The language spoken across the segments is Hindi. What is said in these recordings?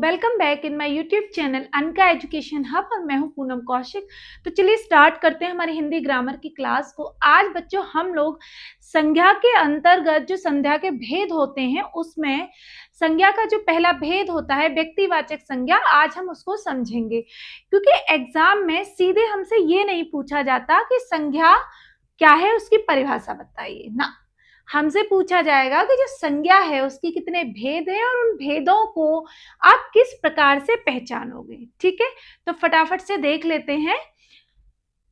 Welcome back in my YouTube channel Anka education hub और मैं हूं पूनम कौशिक। तो चलिए स्टार्ट करते हैं हमारी हिंदी ग्रामर की क्लास को। आज बच्चों हम लोग संज्ञा के अंतर्गत जो संज्ञा के भेद होते हैं उसमें संज्ञा का जो पहला भेद होता है व्यक्तिवाचक संज्ञा, आज हम उसको समझेंगे। क्योंकि एग्जाम में सीधे हमसे ये नहीं पूछा जाता कि संज्ञा क्या है, उसकी परिभाषा बताइए ना। हमसे पूछा जाएगा कि जो संज्ञा है उसके कितने भेद हैं और उन भेदों को आप किस प्रकार से पहचानोगे। ठीक है, तो फटाफट से देख लेते हैं।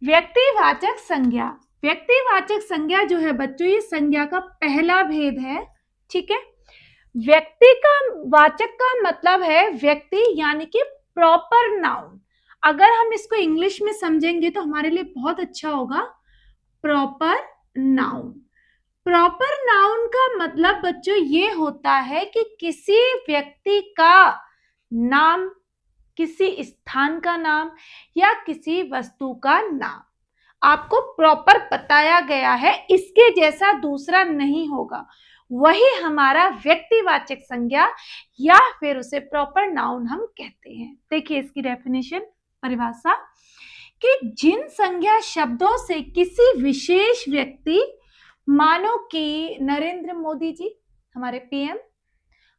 व्यक्तिवाचक संज्ञा, व्यक्तिवाचक संज्ञा जो है बच्चों, ये संज्ञा का पहला भेद है। ठीक है, व्यक्ति का वाचक का मतलब है व्यक्ति, यानी कि प्रॉपर नाउन। अगर हम इसको इंग्लिश में समझेंगे तो हमारे लिए बहुत अच्छा होगा, प्रॉपर नाउन। प्रॉपर नाउन का मतलब बच्चों ये होता है कि किसी व्यक्ति का नाम, किसी स्थान का नाम या किसी वस्तु का नाम आपको प्रॉपर बताया गया है, इसके जैसा दूसरा नहीं होगा, वही हमारा व्यक्तिवाचक संज्ञा या फिर उसे प्रॉपर नाउन हम कहते हैं। देखिए इसकी डेफिनेशन, परिभाषा, कि जिन संज्ञा शब्दों से किसी विशेष व्यक्ति, मानो कि नरेंद्र मोदी जी हमारे पीएम,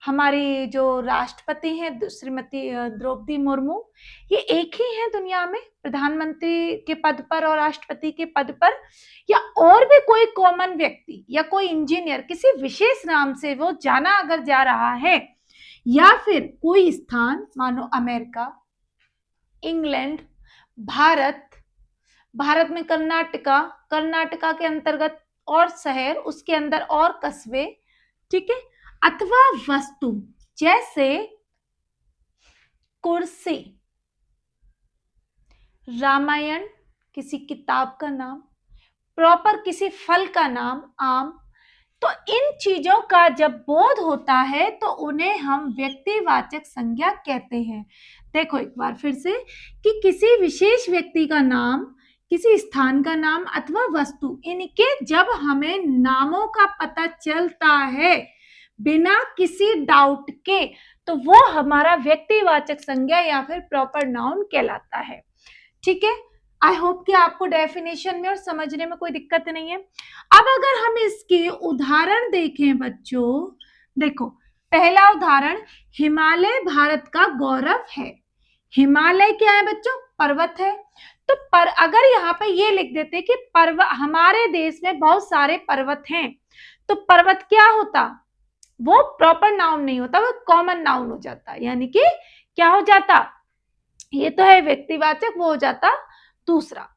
हमारी जो राष्ट्रपति हैं श्रीमती द्रौपदी मुर्मू, ये एक ही हैं दुनिया में प्रधानमंत्री के पद पर और राष्ट्रपति के पद पर, या और भी कोई कॉमन व्यक्ति या कोई इंजीनियर किसी विशेष नाम से वो जाना अगर जा रहा है, या फिर कोई स्थान मानो अमेरिका, इंग्लैंड, भारत में कर्नाटका, कर्नाटका के अंतर्गत और शहर, उसके अंदर और कस्बे, ठीक है, अथवा वस्तु जैसे कुर्सी, रामायण किसी किताब का नाम, प्रॉपर किसी फल का नाम आम, तो इन चीजों का जब बोध होता है तो उन्हें हम व्यक्तिवाचक संज्ञा कहते हैं। देखो एक बार फिर से, कि किसी विशेष व्यक्ति का नाम, किसी स्थान का नाम अथवा वस्तु, इनके जब हमें नामों का पता चलता है बिना किसी डाउट के, तो वो हमारा व्यक्तिवाचक संज्ञा या फिर प्रॉपर नाउन कहलाता है। ठीक है, आई होप कि आपको डेफिनेशन में और समझने में कोई दिक्कत नहीं है। अब अगर हम इसके उदाहरण देखें बच्चों, देखो पहला उदाहरण, हिमालय भारत का गौरव है। हिमालय क्या है बच्चों? पर्वत है। तो अगर यहाँ पे ये लिख देते कि हमारे देश में बहुत सारे पर्वत हैं, तो पर्वत क्या होता? वो प्रॉपर नाउन नहीं होता, वो कॉमन नाउन हो जाता। यानी कि क्या हो जाता? ये तो है व्यक्तिवाचक, वो हो जाता दूसरा।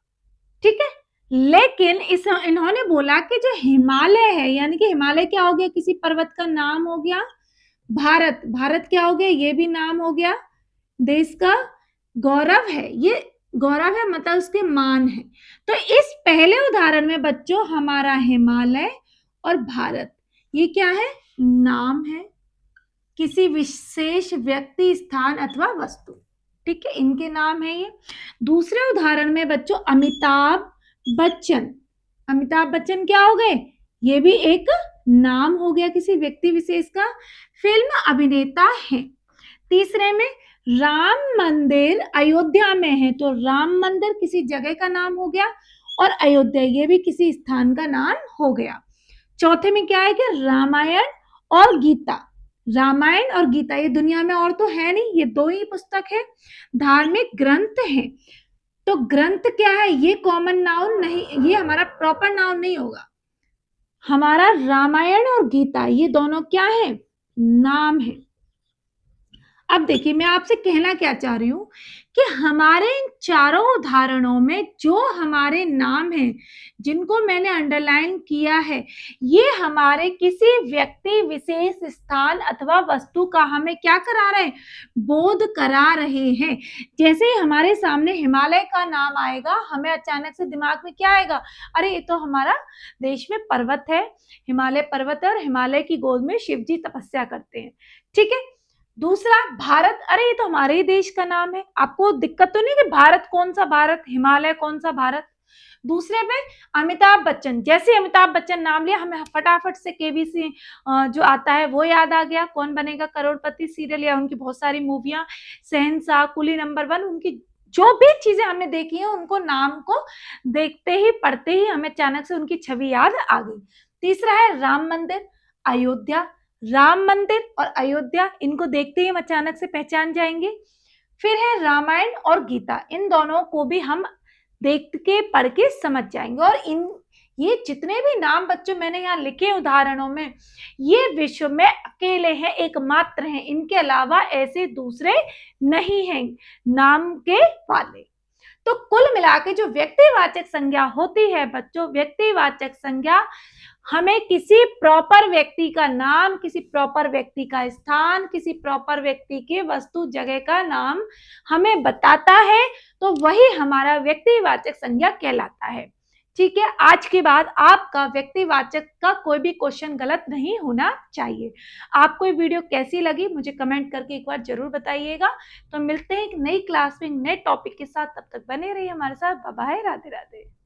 ठीक है, लेकिन इन्होंने बोला कि जो हिमालय है, यानी कि हिमालय क्या हो गया? किसी पर्वत का नाम हो गया। भारत क्या हो गया? ये भी नाम हो गया देश का। गौरव है, ये गौरव है मतलब उसके मान है। तो इस पहले उदाहरण में बच्चों हमारा हिमालय और भारत, ये क्या है? नाम है, किसी विशेष व्यक्ति, स्थान अथवा वस्तु। ठीक है, इनके नाम है ये। दूसरे उदाहरण में बच्चों अमिताभ बच्चन, अमिताभ बच्चन क्या हो गए? ये भी एक नाम हो गया किसी व्यक्ति विशेष का, फिल्म अभिनेता है। तीसरे में राम मंदिर अयोध्या में है, तो राम मंदिर किसी जगह का नाम हो गया, और अयोध्या ये भी किसी स्थान का नाम हो गया। चौथे में क्या है कि रामायण और गीता, रामायण और गीता ये दुनिया में और तो है नहीं, ये दो ही पुस्तक है, धार्मिक ग्रंथ है। तो ग्रंथ क्या है? ये कॉमन नाउन नहीं, ये हमारा प्रॉपर नाउन नहीं होगा। हमारा रामायण और गीता ये दोनों क्या है? नाम है। अब देखिए मैं आपसे कहना क्या चाह रही हूं कि हमारे इन चारों उदाहरणों में जो हमारे नाम हैं, जिनको मैंने अंडरलाइन किया है, ये हमारे किसी व्यक्ति विशेष, स्थान अथवा वस्तु का हमें क्या करा रहे हैं? बोध करा रहे हैं। जैसे ही हमारे सामने हिमालय का नाम आएगा, हमें अचानक से दिमाग में क्या आएगा? अरे ये तो हमारा देश में पर्वत है, हिमालय पर्वत है, और हिमालय की गोद में शिव जी तपस्या करते हैं। ठीक है, दूसरा भारत, अरे ये तो हमारे ही देश का नाम है। आपको दिक्कत तो नहीं कि भारत कौन सा भारत, हिमालय कौन सा भारत? दूसरे पे अमिताभ बच्चन, जैसे अमिताभ बच्चन नाम लिया हमें फटाफट से केबीसी जो आता है वो याद आ गया, कौन बनेगा करोड़पति सीरियल या उनकी बहुत सारी मूवियां, शहंशाह, कुली नंबर 1, उनकी जो भी चीजें हमने देखी है उनको नाम को देखते ही पढ़ते ही हमें अचानक से उनकी छवि याद आ गई। तीसरा है राम मंदिर, अयोध्या, राम मंदिर और अयोध्या, इनको देखते ही हम अचानक से पहचान जाएंगे। फिर है रामायण और गीता, इन दोनों को भी हम देख के पढ़ के समझ जाएंगे। और इन ये जितने भी नाम बच्चों मैंने यहाँ लिखे उदाहरणों में, ये विश्व में अकेले हैं, एकमात्र हैं, इनके अलावा ऐसे दूसरे नहीं हैं नाम के वाले। तो कुल मिला के जो व्यक्तिवाचक संज्ञा होती है बच्चों, व्यक्तिवाचक संज्ञा हमें किसी प्रॉपर व्यक्ति का नाम, किसी प्रॉपर व्यक्ति का स्थान, किसी प्रॉपर व्यक्ति के वस्तु जगह का नाम हमें बताता है, तो वही हमारा व्यक्तिवाचक संज्ञा कहलाता है। ठीक है, आज के बाद आपका व्यक्तिवाचक का कोई भी क्वेश्चन गलत नहीं होना चाहिए। आपको ये वीडियो कैसी लगी मुझे कमेंट करके एक बार जरूर बताइएगा। तो मिलते हैं एक नई क्लास में नए टॉपिक के साथ, तब तक बने रहिए हमारे साथ। Bye bye, Radhe Radhe.